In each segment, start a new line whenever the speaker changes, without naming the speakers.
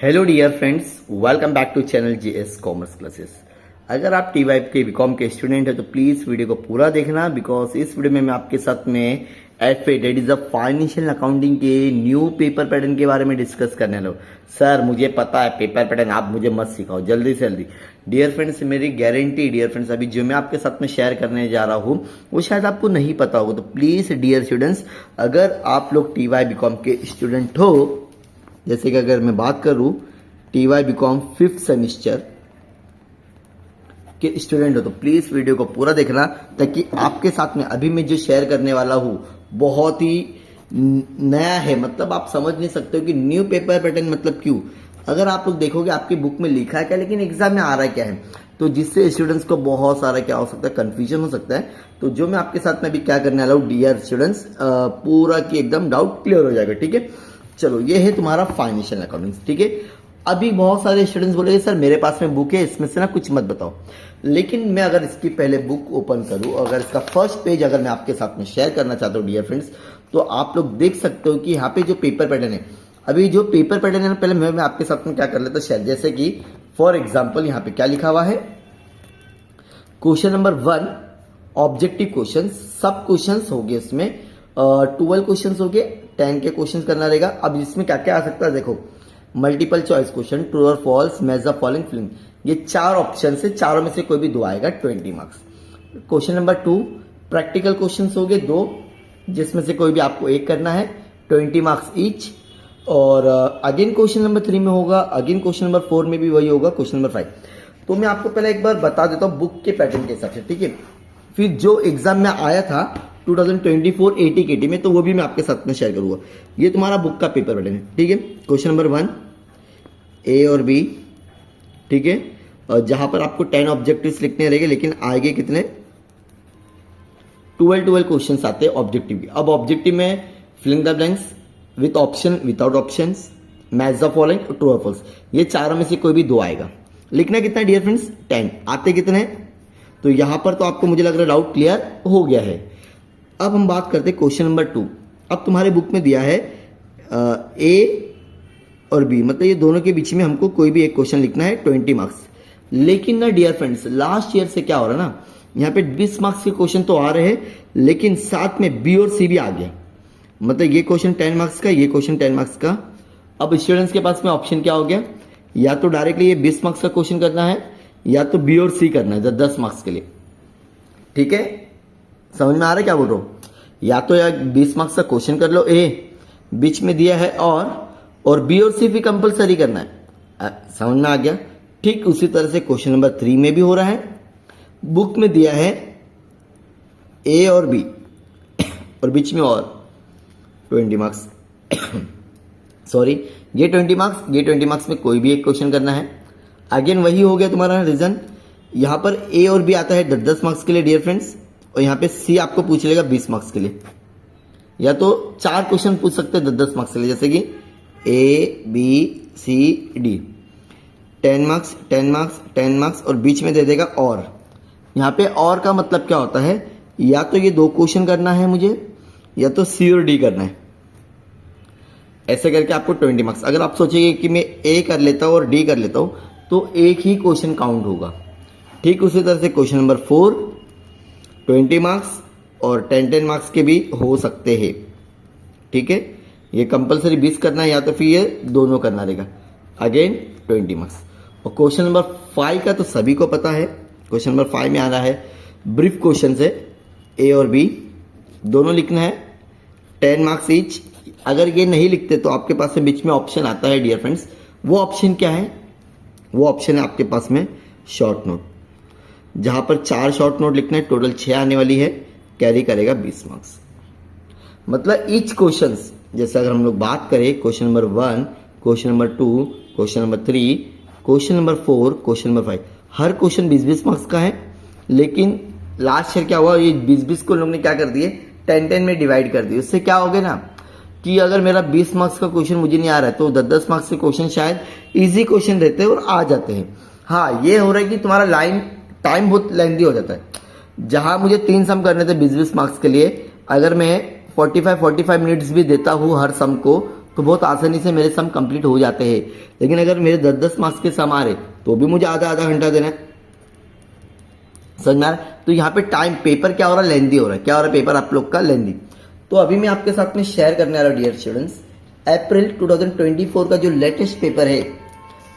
Hello dear friends, welcome back to channel GS commerce classes. अगर आप T Y के B Com के student हैं तो प्लीज वीडियो को पूरा देखना, बिकॉज इस वीडियो में मैं आपके साथ में FA date is a financial accounting के न्यू पेपर पैटर्न के बारे में डिस्कस करने वाला हूं। सर मुझे पता है पेपर पैटर्न, आप मुझे मत सिखाओ, जल्दी से जल्दी। डियर फ्रेंड्स, मेरी गारंटी डियर फ्रेंड्स, अभी जो मैं आपके साथ में शेयर करने जा रहा हूँ वो शायद आपको नहीं पता होगा, तो प्लीज डियर स्टूडेंट्स, अगर आप लोग टी वाई बीकॉम के स्टूडेंट हो, जैसे कि अगर मैं बात करूं T Y B Com 5th semester के स्टूडेंट हो तो प्लीज वीडियो को पूरा देखना, ताकि आपके साथ में अभी मैं जो शेयर करने वाला हूं बहुत ही नया है। मतलब आप समझ नहीं सकते हो कि न्यू पेपर पैटर्न मतलब क्यों। अगर आप लोग देखोगे आपकी बुक में लिखा है क्या, लेकिन एग्जाम में आ रहा है क्या है, तो जिससे स्टूडेंट्स को बहुत सारा क्या हो सकता है, कंफ्यूजन हो सकता है। तो जो मैं आपके साथ में अभी क्या करने वाला हूं डियर स्टूडेंट्स, पूरा की एकदम डाउट क्लियर हो जाएगा। ठीक है, चलो ये है तुम्हारा फाइनेंशियल अकाउंटिंग। ठीक है, अभी बहुत सारे स्टूडेंट्स बोलेंगे सर मेरे पास में बुक है, इसमें से ना कुछ मत बताओ। लेकिन मैं अगर इसकी पहले बुक ओपन करूं, अगर इसका फर्स्ट पेज अगर मैं आपके साथ में शेयर करना चाहता हूं डियर फ्रेंड्स, तो आप लोग देख सकते हो कि यहाँ पे जो पेपर पैटर्न है, अभी जो पेपर पैटर्न है पहले मैं आपके साथ में क्या कर लेता हूं शेयर। जैसे कि फॉर एग्जाम्पल यहाँ पे क्या लिखा हुआ है, क्वेश्चन नंबर 1 ऑब्जेक्टिव क्वेश्चन, सब क्वेश्चन हो गए, इसमें 12 क्वेश्चन हो गए, 10 के क्वेश्चन करना रहेगा। अब इसमें क्या क्या आ सकता है देखो, मल्टीपल चॉइस क्वेश्चन, ट्रू और false, match the following filling, ये 4 ऑप्शन से, चारों में से कोई भी 2 आएगा, 20 marks. Question number 2 practical question हो गए 2, जिसमें से कोई भी आपको 1 करना है, 20 मार्क्स ईच। और अगेन क्वेश्चन नंबर 3 में होगा, अगेन क्वेश्चन नंबर 4 में भी वही होगा, क्वेश्चन नंबर 5। तो मैं आपको पहले एक बार बता देता हूँ बुक के पैटर्न के हिसाब से। ठीक है, फिर जो एग्जाम में आया था 2024 80 केटी में, तो वो भी मैं आपके साथ में शेयर करूंगा। ये तुम्हारा बुक का पेपर पैटर्न है। ठीक है, क्वेश्चन नंबर 1 ए और बी। ठीक है, और जहां पर आपको 10 ऑब्जेक्टिव्स लिखने रहेंगे, लेकिन आगे कितने 12 क्वेश्चन आते हैं ऑब्जेक्टिव की। अब ऑब्जेक्टिव में filling the blanks, with option, without options, match the following, true और फॉल्स, ये चारों में से कोई भी 2 आएगा। लिखना कितना है डियर फ्रेंड्स, 10। आते कितने हैं, तो यहां पर तो आपको मुझे लग रहा है डाउट क्लियर हो गया है। अब हम बात करते हैं क्वेश्चन नंबर 2। अब तुम्हारे बुक में दिया है ए और बी, मतलब ये दोनों के बीच में हमको कोई भी एक क्वेश्चन लिखना है, 20 मार्क्स। लेकिन ना डियर फ्रेंड्स, लास्ट ईयर से क्या हो रहा है ना, यहाँ पे 20 मार्क्स के क्वेश्चन तो आ रहे हैं, लेकिन साथ में बी और सी भी आ गए। मतलब ये क्वेश्चन 10 मार्क्स का, ये क्वेश्चन 10 मार्क्स का। अब स्टूडेंट्स के पास में ऑप्शन क्या हो गया, या तो डायरेक्टली ये 20 मार्क्स का क्वेश्चन करना है, या तो बी और सी करना है 10 मार्क्स के लिए। ठीक है, समझ में आ रहा है क्या बोल रहा हूं, या तो यार 20 मार्क्स का क्वेश्चन कर लो ए, बीच में दिया है और बी और सी भी कंपलसरी करना है। समझ में आ गया। ठीक उसी तरह से क्वेश्चन नंबर 3 में भी हो रहा है, बुक में दिया है ए और बी और बीच में और 20 मार्क्स सॉरी, ये 20 मार्क्स, ये 20 मार्क्स में कोई भी एक क्वेश्चन करना है। अगेन वही हो गया तुम्हारा रीजन, यहां पर ए और बी आता है 10 मार्क्स के लिए डियर फ्रेंड्स, और यहाँ पे सी आपको पूछ लेगा 20 मार्क्स के लिए, या तो 4 क्वेश्चन पूछ सकते हैं 10 मार्क्स के लिए, जैसे कि A B C D, 10 marks 10 marks 10 marks, और बीच में दे देगा और। यहाँ पे और का मतलब क्या होता है, या तो ये 2 क्वेश्चन करना है मुझे, या तो सी और डी करना है। ऐसे करके आपको 20 मार्क्स। अगर आप सोचेंगे कि मैं ए कर लेता हूँ और डी कर लेता हूँ, तो एक ही क्वेश्चन काउंट होगा। ठीक उसी तरह से क्वेश्चन नंबर 4 20 मार्क्स और 10 मार्क्स के भी हो सकते हैं। ठीक है, ये कंपलसरी 20 करना है, या तो फिर ये दोनों करना रहेगा, अगेन 20 मार्क्स। और क्वेश्चन नंबर 5 का तो सभी को पता है, क्वेश्चन नंबर 5 में आना है ब्रीफ क्वेश्चन है, ए और बी दोनों लिखना है, 10 मार्क्स ईच। अगर ये नहीं लिखते तो आपके पास में बीच में ऑप्शन आता है डियर फ्रेंड्स, वो ऑप्शन क्या है, वो ऑप्शन है आपके पास में शॉर्ट नोट, जहां पर 4 शॉर्ट नोट लिखना है, टोटल 6 आने वाली है, कैरी करेगा 20 मार्क्स। मतलब ईच क्वेश्चन, जैसे अगर हम लोग बात करें question number 1, question number 2, question number 3, question number 4, question number 5, हर क्वेश्चन 20-20 मार्क्स का है। लेकिन लास्ट ईयर क्या हुआ, ये 20-20 को लोग ने क्या कर दिए, 10-10 में डिवाइड कर दिए। उससे क्या हो गया ना, कि अगर मेरा 20 मार्क्स का क्वेश्चन मुझे नहीं आ रहा है, तो 10-10 मार्क्स के क्वेश्चन शायद इजी क्वेश्चन रहते हैं और आ जाते हैं। हाँ, ये हो रहा है कि तुम्हारा टाइम बहुत लेंथी हो जाता है। जहां मुझे 3 सम करने थे 20-20 मार्क्स के लिए, अगर मैं 45 मिनट्स भी देता हूं हर सम को, तो बहुत आसानी से मेरे सम कंप्लीट हो जाते हैं। लेकिन अगर मेरे 10-10 मार्क्स के सम आ रहे तो भी मुझे आधा आधा घंटा देना है। समझ में आ रहा है? तो यहाँ पे टाइम पेपर क्या हो रहा है, लेंदी हो रहा है। क्या हो रहा है, पेपर आप लोग का लेंदी। तो अभी मैं आपके साथ में शेयर करने वाला हूँ डियर स्टूडेंट्स, अप्रैल 2024 का जो लेटेस्ट पेपर है।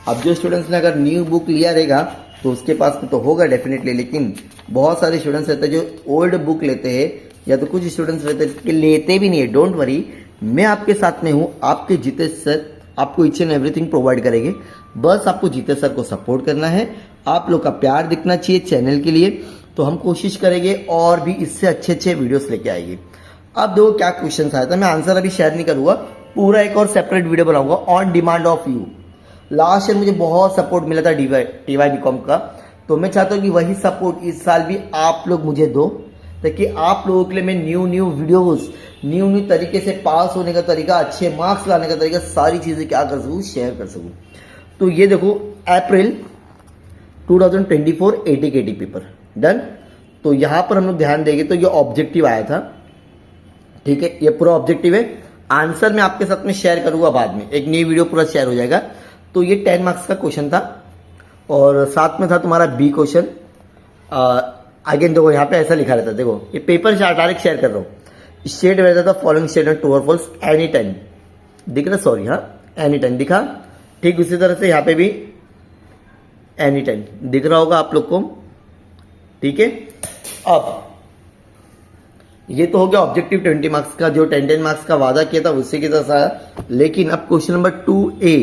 अब जो स्टूडेंट्स ने अगर न्यू बुक लिया रहेगा तो उसके पास में तो होगा डेफिनेटली, लेकिन बहुत सारे स्टूडेंट्स रहते हैं जो ओल्ड बुक लेते हैं, या तो कुछ स्टूडेंट्स रहते हैं कि लेते भी नहीं है। डोंट वरी, मैं आपके साथ में हूँ। आपके जीते सर आपको ईच एंड एवरीथिंग प्रोवाइड करेंगे। बस आपको जीते सर को सपोर्ट करना है। आप लोग का प्यार दिखना चाहिए चैनल के लिए। तो हम कोशिश करेंगे और भी इससे अच्छे अच्छे वीडियोस लेके आएंगे। अब देखो क्या क्वेश्चन आया था, मैं आंसर अभी शेयर नहीं करूंगा, पूरा एक और सेपरेट वीडियो बनाऊंगा on demand of you. Last year मुझे बहुत सपोर्ट मिला था टीवाई बीकॉम का, तो मैं चाहता हूँ कि वही सपोर्ट इस साल भी आप लोग मुझे दो, ताकि आप लोगों के लिए मैं न्यू वीडियोस, न्यू तरीके से पास होने का तरीका, अच्छे मार्क्स लाने का तरीका, सारी चीजें क्या कर सकूँ, शेयर कर सकूँ। तो ये देखो अप्रैल 2024 एटीकेटी पेपर डन। तो यहां पर हम लोग ध्यान देंगे तो ये ऑब्जेक्टिव आया था, ठीक है, ये पूरा ऑब्जेक्टिव है। आंसर मैं आपके साथ में शेयर करूंगा बाद में, एक नई वीडियो पूरा शेयर हो जाएगा। तो ये 10 मार्क्स का क्वेश्चन था और साथ में था तुम्हारा बी क्वेश्चन। अगेन देखो यहाँ पे ऐसा लिखा रहता है, देखो ये पेपर डायरेक्ट शेयर कर रहा हूँ। स्टेट रहता था फॉलोइंग स्टेटमेंट ट्रू और फॉल्स एनी टाइम, दिख रहा, सॉरी हाँ एनी टाइम दिखा। ठीक उसी तरह से यहाँ पे भी एनी टाइम दिख रहा होगा आप लोग को, ठीक है। अब ये तो हो गया ऑब्जेक्टिव 20 मार्क्स का, जो 10 मार्क्स का वादा किया था उसी की तरह आया। लेकिन अब क्वेश्चन नंबर 2A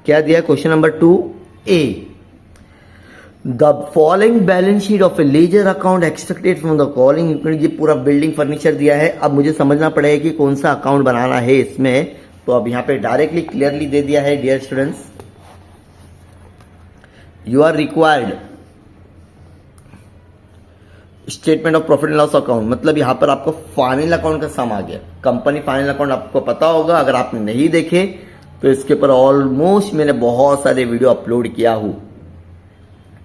क्या दिया, question number 2A, the following balance sheet of a leisure account extracted from the following. ये पूरा बिल्डिंग फर्नीचर दिया है। अब मुझे समझना पड़ेगा कि कौन सा अकाउंट बनाना है इसमें। तो अब यहाँ पे डायरेक्टली क्लियरली दे दिया है, dear students you are required statement of profit and loss account. मतलब यहां पर आपको फाइनल अकाउंट का सम आ गया, कंपनी फाइनल अकाउंट आपको पता होगा। अगर आपने नहीं देखे तो इसके ऊपर ऑलमोस्ट मैंने बहुत सारे वीडियो अपलोड किया हूं,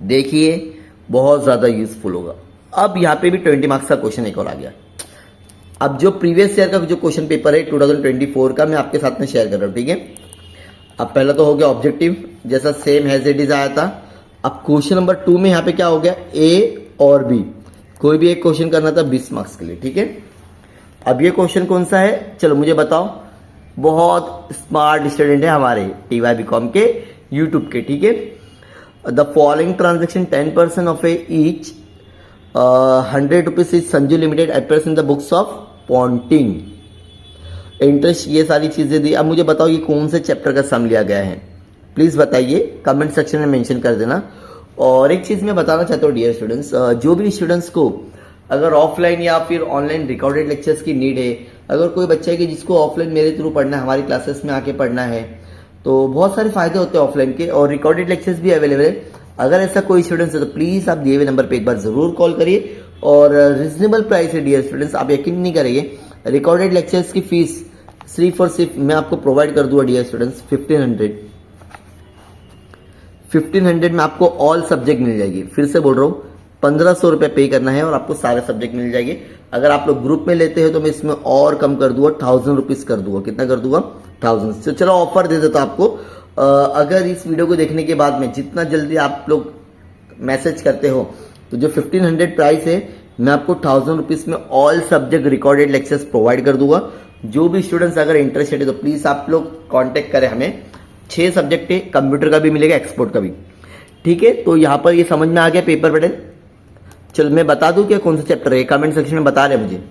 देखिए बहुत ज्यादा यूजफुल होगा। अब यहाँ पे भी 20 मार्क्स का क्वेश्चन एक और आ गया। अब जो प्रीवियस ईयर का जो क्वेश्चन पेपर है 2024 का मैं आपके साथ में शेयर कर रहा हूं, ठीक है। अब पहला तो हो गया ऑब्जेक्टिव, जैसा सेम एज इट इज आया था। अब क्वेश्चन नंबर 2 में यहाँ पे क्या हो गया, ए और बी, कोई भी एक क्वेश्चन करना था 20 मार्क्स के लिए, ठीक है। अब ये क्वेश्चन कौन सा है, चलो मुझे बताओ। बहुत स्मार्ट स्टूडेंट है हमारे टीवाई बीकॉम के यूट्यूब के, ठीक है। The following transaction 10% of A each 100 rupees is Sanju limited appears in the books of Ponting interest, ये सारी चीजें दी। अब मुझे बताओ ये कौन से चैप्टर का सम लिया गया है, प्लीज बताइए, कमेंट सेक्शन में मेंशन कर देना। और एक चीज मैं बताना चाहता हूँ डियर स्टूडेंट्स, जो भी स्टूडेंट्स को अगर ऑफलाइन या फिर ऑनलाइन रिकॉर्डेड लेक्चर्स की नीड है, अगर कोई बच्चा है कि जिसको ऑफलाइन मेरे थ्रू पढ़ना है, हमारी क्लासेस में आके पढ़ना है, तो बहुत सारे फायदे होते हैं ऑफलाइन के, और रिकॉर्डेड लेक्चर्स भी अवेलेबल है। अगर ऐसा कोई स्टूडेंट्स है तो प्लीज आप दिए हुए नंबर पे एक बार जरूर कॉल करिए। और रिजनेबल प्राइस है डियर स्टूडेंट्स, आप यकीन नहीं करेंगे, रिकॉर्डेड लेक्चर्स की फीस सिर्फ और सिर्फ मैं आपको प्रोवाइड कर दूंगा डियर स्टूडेंट्स 1500 में आपको ऑल सब्जेक्ट मिल जाएगी। फिर से बोल रहा हूँ 1500 रुपए पे करना है और आपको सारे सब्जेक्ट मिल जाएंगे। अगर आप लोग ग्रुप में लेते हो तो मैं इसमें और कम कर दूंगा, 1000 रुपीज कर दूंगा। कितना कर दूंगा, 1000। तो चलो ऑफर दे देता आपको। अगर इस वीडियो को देखने के बाद में जितना जल्दी आप लोग मैसेज करते हो तो जो 1500 प्राइस है मैं आपको 1000 रुपीज में all subject recorded lectures provide कर दूंगा। जो भी स्टूडेंट्स अगर इंटरेस्टेड है तो प्लीज आप लोग कांटेक्ट करें हमें। 6 सब्जेक्ट है, कंप्यूटर का भी मिलेगा, एक्सपोर्ट का भी, ठीक है। तो यहाँ पर ये समझ में आ गया पेपर पैटर्न। चलो मैं बता दूं क्या कौन सा चैप्टर है, कमेंट सेक्शन में बता रहे मुझे,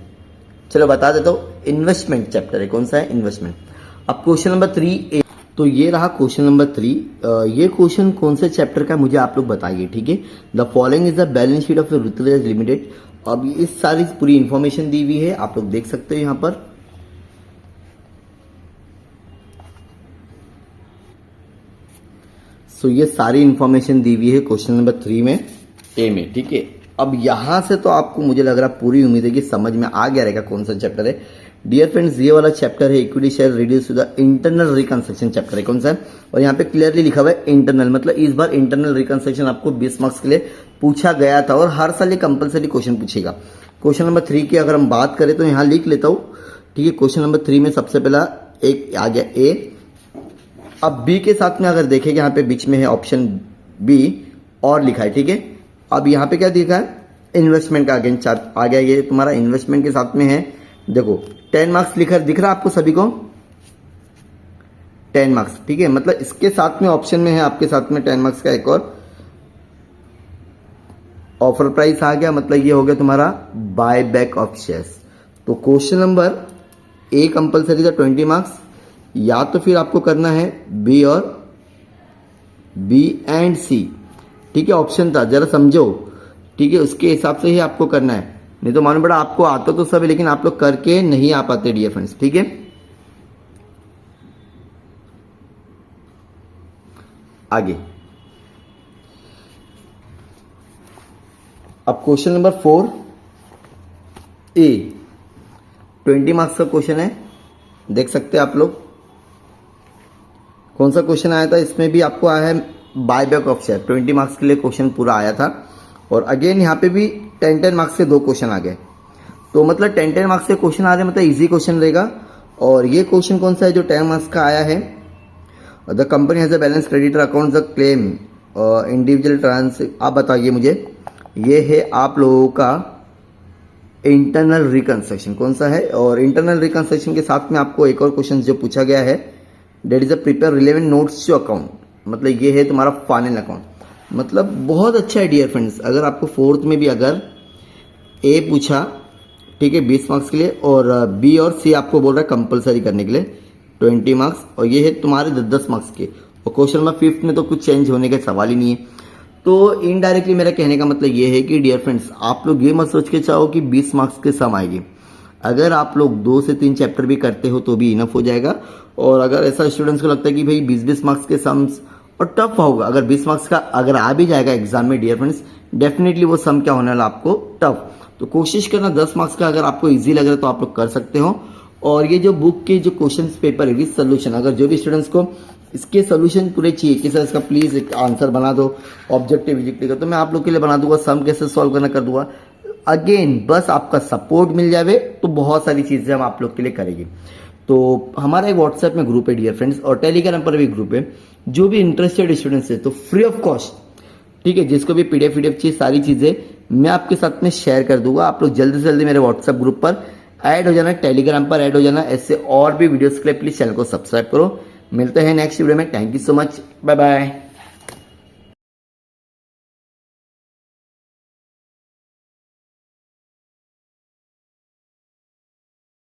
चलो बता देता हूँ। इन्वेस्टमेंट चैप्टर है, कौन सा है, इन्वेस्टमेंट। अब क्वेश्चन नंबर 3, तो ये रहा क्वेश्चन नंबर 3। ये क्वेश्चन कौन से चैप्टर का मुझे आप लोग बताइए, ठीक है। The following is the balance sheet of Rituraj limited. अब इस सारी पूरी इंफॉर्मेशन दी हुई है, आप लोग देख सकते हो यहाँ पर। तो ये सारी इंफॉर्मेशन दी हुई है क्वेश्चन नंबर 3 में, ए में, ठीक है। अब यहां से तो आपको मुझे लग रहा पूरी उम्मीद है कि समझ में आ गया रहेगा कौन सा चैप्टर है। डियर फ्रेंड्स, ये वाला चैप्टर है equity share reduce to the internal reconstruction chapter है, कौन सा है। और यहाँ पे क्लियरली लिखा हुआ है इंटरनल, मतलब इस बार इंटरनल रिकंस्ट्रक्शन आपको 20 मार्क्स के लिए पूछा गया था और हर साल ये कंपलसरी क्वेश्चन पूछेगा। क्वेश्चन नंबर 3 की अगर हम बात करें तो यहाँ लिख लेता हूँ, ठीक है। क्वेश्चन नंबर 3 में सबसे पहला एक आ गया ए। अब बी के साथ में अगर देखेंगे यहाँ पे बीच में है ऑप्शन बी और लिखा है, ठीक है। अब यहाँ पे क्या दिखा है, इन्वेस्टमेंट का अगेन चार्ट आ गया, ये तुम्हारा इन्वेस्टमेंट के साथ में है। देखो 10 मार्क्स लिखा दिख रहा है आपको सभी को, 10 मार्क्स, ठीक है। मतलब इसके साथ में ऑप्शन में है आपके साथ में 10 मार्क्स का एक और ऑफर प्राइस आ गया, मतलब ये हो गया तुम्हारा बाय बैक ऑफ शेयर्स। तो क्वेश्चन नंबर ए कंपलसरी था 20 मार्क्स, या तो फिर आपको करना है बी और बी एंड सी, ठीक है। ऑप्शन था, जरा समझो, ठीक है, उसके हिसाब से ही आपको करना है, नहीं तो मालूम पड़ा आपको आता तो सब है लेकिन आप लोग करके नहीं आ पाते डियर फ्रेंड्स, ठीक है। आगे अब क्वेश्चन नंबर 4 ए 20 मार्क्स का क्वेश्चन है, देख सकते हैं आप लोग। कौन सा क्वेश्चन आया था, इसमें भी आपको आया है buy back of share, 20 marks के लिए क्वेश्चन पूरा आया था। और अगेन यहाँ पे भी 10 मार्क्स के 2 क्वेश्चन आ गए, तो मतलब 10 मार्क्स के क्वेश्चन आ रहे हैं, मतलब इजी क्वेश्चन रहेगा। और ये क्वेश्चन कौन सा है जो 10 मार्क्स का आया है, the company has a balance creditor account the claim individual trans, आप बताइए मुझे, ये है आप लोगों का इंटरनल रिकंस्ट्रक्शन कौन सा है। और इंटरनल रिकंस्ट्रक्शन के साथ में आपको एक और क्वेश्चन जो पूछा गया है, date is a prepare relevant notes to account, मतलब ये है तुम्हारा फाइनल अकाउंट। मतलब बहुत अच्छा है डियर फ्रेंड्स, अगर आपको 4th में भी अगर ए पूछा, ठीक है, 20 मार्क्स के लिए, और बी और सी आपको बोल रहा है कंपलसरी करने के लिए 20 मार्क्स, और ये है तुम्हारे 10 मार्क्स के। और क्वेश्चन नंबर 5 में तो कुछ चेंज होने का सवाल ही नहीं है। तो इनडायरेक्टली मेरा कहने का मतलब ये है कि डियर फ्रेंड्स, आप लोग ये मत सोच के चाहो कि 20 मार्क्स के सम आएगी। अगर आप लोग 2 से 3 चैप्टर भी करते हो तो भी इनफ हो जाएगा। और अगर ऐसा स्टूडेंट्स को लगता है कि भाई 20-20 मार्क्स के सम्स और टफ होगा, अगर 20 मार्क्स का अगर आ भी जाएगा एग्जाम में डियर फ्रेंड्स, डेफिनेटली वो सम क्या होने वाला आपको टफ। तो कोशिश करना 10 मार्क्स का अगर आपको इजी लग रहा है तो आप लोग कर सकते हो। और ये जो बुक के जो क्वेश्चन पेपर है विद सोल्यूशन, अगर जो भी स्टूडेंट्स को इसके सोल्यूशन पूरे चाहिए कि सर इसका प्लीज एक आंसर बना दो ऑब्जेक्टिव विजेक्टिव का, तो मैं आप लोग के लिए बना दूंगा, सम कैसे सॉल्व करना कर दूंगा। अगेन बस आपका सपोर्ट मिल जाए तो बहुत सारी चीजें हम आप लोग के लिए करेंगे। तो हमारा एक व्हाट्सएप में ग्रुप है डियर फ्रेंड्स, और टेलीग्राम पर भी ग्रुप है। जो भी इंटरेस्टेड स्टूडेंट्स है तो फ्री ऑफ कॉस्ट, ठीक है, जिसको भी पीडीएफ चाहिए सारी चीजें मैं आपके साथ में शेयर कर दूंगा। आप लोग जल्दी से जल्दी मेरे व्हाट्सएप ग्रुप पर ऐड हो जाना, टेलीग्राम पर ऐड हो जाना। ऐसे और भी वीडियोस के लिए प्लीज चैनल को सब्सक्राइब करो। मिलते हैं नेक्स्ट वीडियो में, thank you so much, bye bye.